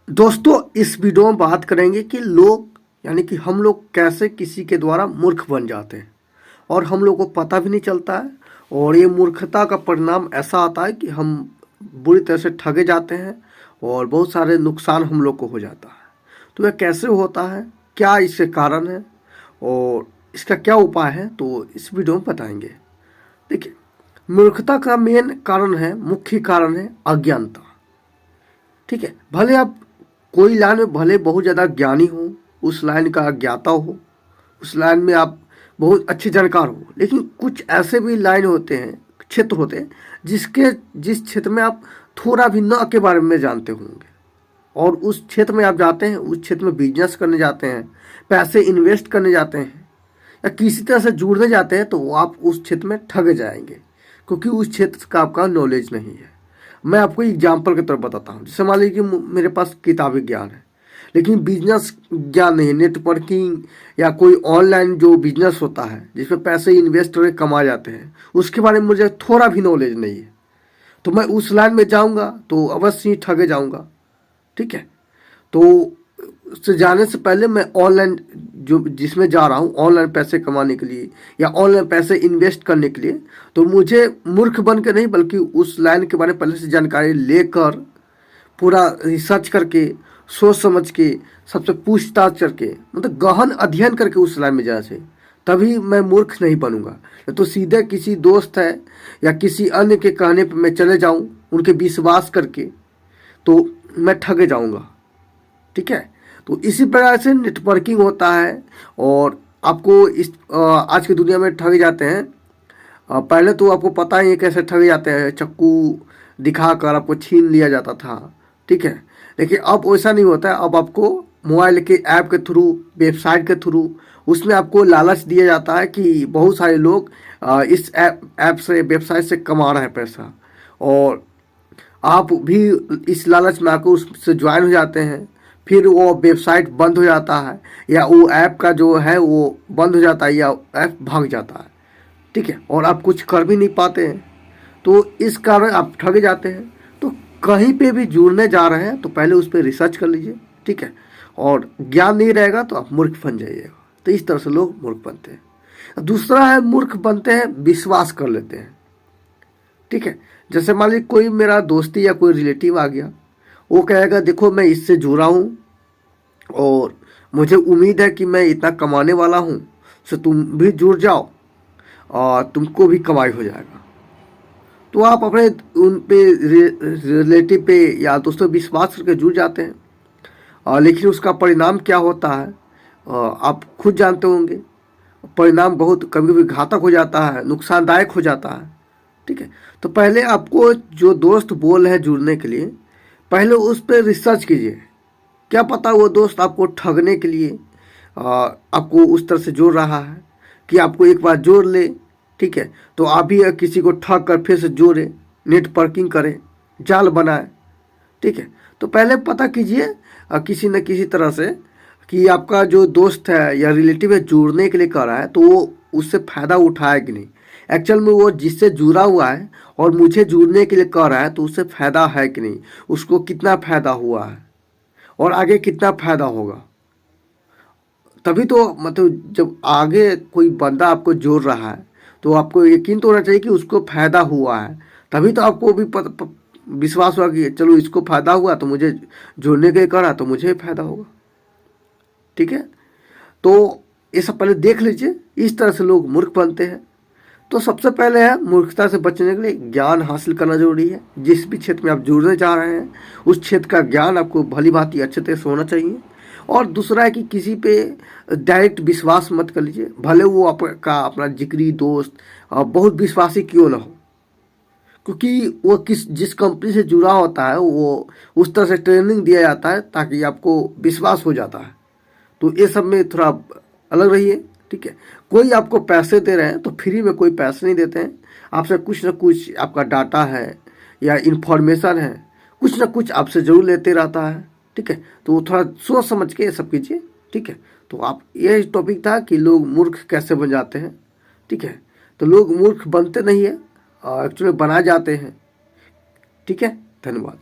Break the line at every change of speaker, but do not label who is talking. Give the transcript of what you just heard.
दोस्तों इस वीडियो में बात करेंगे कि लोग यानी कि हम लोग कैसे किसी के द्वारा मूर्ख बन जाते हैं और हम लोग को पता भी नहीं चलता है। और ये मूर्खता का परिणाम ऐसा आता है कि हम बुरी तरह से ठगे जाते हैं और बहुत सारे नुकसान हम लोग को हो जाता है। तो यह कैसे होता है, क्या इसके कारण है और इसका क्या उपाय है, तो इस वीडियो में बताएंगे। देखिए, मूर्खता का मेन कारण है, मुख्य कारण है अज्ञानता। ठीक है, भले आप कोई लाइन में भले बहुत ज़्यादा ज्ञानी हो, उस लाइन का अज्ञाता हो, उस लाइन में आप बहुत अच्छे जानकार हो, लेकिन कुछ ऐसे भी लाइन होते हैं, क्षेत्र होते हैं जिस क्षेत्र में आप थोड़ा भी न के बारे में जानते होंगे और उस क्षेत्र में आप जाते हैं, उस क्षेत्र में बिजनेस करने जाते हैं, पैसे इन्वेस्ट करने जाते हैं या किसी तरह से जुड़ने जाते हैं, तो आप उस क्षेत्र में ठगे जाएंगे क्योंकि उस क्षेत्र का आपका नॉलेज नहीं है। मैं आपको एग्जाम्पल के तौर पर बताता हूँ। जैसे मान लीजिए कि मेरे पास किताबी ज्ञान है लेकिन बिजनेस ज्ञान नहीं, नेटवर्किंग या कोई ऑनलाइन जो बिजनेस होता है जिसमें पैसे इन्वेस्ट करके कमाए जाते हैं, उसके बारे में मुझे थोड़ा भी नॉलेज नहीं है, तो मैं उस लाइन में जाऊंगा तो अवश्य ही ठगे जाऊंगा। ठीक है, तो उससे जाने से पहले मैं ऑनलाइन जो जिसमें जा रहा हूँ ऑनलाइन पैसे कमाने के लिए या ऑनलाइन पैसे इन्वेस्ट करने के लिए, तो मुझे मूर्ख बन के नहीं बल्कि उस लाइन के बारे में पहले से जानकारी लेकर, पूरा रिसर्च करके, सोच समझ के, सबसे पूछताछ करके, मतलब गहन अध्ययन करके उस लाइन में जाना चाहिए, तभी मैं मूर्ख नहीं बनूंगा। तो सीधे किसी दोस्त है या किसी अन्य के कहने पर मैं चले जाऊं उनके विश्वास करके, तो मैं ठग जाऊंगा। ठीक है, तो इसी प्रकार से नेटवर्किंग होता है और आपको इस आज की दुनिया में ठगे जाते हैं। पहले तो आपको पता ही है कैसे ठगे जाते हैं, चाकू दिखाकर आपको छीन लिया जाता था। ठीक है, लेकिन अब वैसा नहीं होता है। अब आपको मोबाइल के ऐप के थ्रू, वेबसाइट के थ्रू, उसमें आपको लालच दिया जाता है कि बहुत सारे लोग इस ऐप से, वेबसाइट से कमा रहे हैं पैसा, और आप भी इस लालच में आकर उससे ज्वाइन हो जाते हैं। फिर वो वेबसाइट बंद हो जाता है या वो ऐप का जो है वो बंद हो जाता है या ऐप भाग जाता है। ठीक है, और आप कुछ कर भी नहीं पाते हैं, तो इस कारण आप ठग जाते हैं। तो कहीं पे भी जुड़ने जा रहे हैं तो पहले उस पर रिसर्च कर लीजिए। ठीक है, और ज्ञान नहीं रहेगा तो आप मूर्ख बन जाइएगा। तो इस तरह से लोग मूर्ख बनते हैं। दूसरा है, मूर्ख बनते हैं, विश्वास कर लेते हैं। ठीक है, जैसे मान लीजिए कोई मेरा दोस्ती या कोई रिलेटिव आ गया, वो कहेगा देखो मैं इससे जुड़ा हूँ और मुझे उम्मीद है कि मैं इतना कमाने वाला हूँ, सो तुम भी जुड़ जाओ और तुमको भी कमाई हो जाएगा। तो आप अपने उन पे रिलेटिव पे या दोस्तों विश्वास करके जुड़ जाते हैं, लेकिन उसका परिणाम क्या होता है आप खुद जानते होंगे। परिणाम बहुत कभी कभी घातक हो जाता है, नुकसानदायक हो जाता है। ठीक है, तो पहले आपको जो दोस्त बोल है जुड़ने के लिए, पहले उस पर रिसर्च कीजिए। क्या पता वो दोस्त आपको ठगने के लिए आपको उस तरह से जोड़ रहा है कि आपको एक बार जोड़ ले। ठीक है, तो आप भी किसी को ठग कर फिर से जोड़े, नेटवर्किंग करें, जाल बनाए। ठीक है, तो पहले पता कीजिए किसी न किसी तरह से कि आपका जो दोस्त है या रिलेटिव है जुड़ने के लिए कर रहा है तो वो उससे फ़ायदा उठाया कि नहीं। एक्चुअल में वो जिससे जुड़ा हुआ है और मुझे जुड़ने के लिए कर रहा है तो उससे फ़ायदा है कि नहीं, उसको कितना फ़ायदा हुआ है और आगे कितना फ़ायदा होगा। तभी तो मतलब जब आगे कोई बंदा आपको जोड़ रहा है तो आपको यकीन तो होना चाहिए कि उसको फ़ायदा हुआ है, तभी तो आपको भी विश्वास हुआ कि चलो इसको फ़ायदा हुआ तो मुझे जुड़ने के लिए करा तो मुझे फ़ायदा होगा। ठीक है, तो ये सब पहले देख लीजिए। इस तरह से लोग मूर्ख बनते हैं। तो सबसे पहले है, मूर्खता से बचने के लिए ज्ञान हासिल करना जरूरी है। जिस भी क्षेत्र में आप जुड़ने जा रहे हैं उस क्षेत्र का ज्ञान आपको भली भांति अच्छे तरह से होना चाहिए। और दूसरा है कि किसी पे डायरेक्ट विश्वास मत कर लीजिए, भले वो आपका अपना जिगरी दोस्त बहुत विश्वासी क्यों ना हो, क्योंकि वो जिस कंपनी से जुड़ा होता है वो उस तरह से ट्रेनिंग दिया जाता है ताकि आपको विश्वास हो जाता है। तो ये सब में थोड़ा अलग रहिए। ठीक है, कोई आपको पैसे दे रहे हैं तो फ्री में कोई पैसे नहीं देते हैं, आपसे कुछ ना कुछ आपका डाटा है या इन्फॉर्मेशन है, कुछ ना कुछ आपसे ज़रूर लेते रहता है। ठीक है, तो थोड़ा सोच समझ के ये सब कीजिए। ठीक है, तो आप ये टॉपिक था कि लोग मूर्ख कैसे बन जाते हैं। ठीक है, तो लोग मूर्ख बनते नहीं है, एक्चुअली बना जाते हैं। ठीक है, धन्यवाद।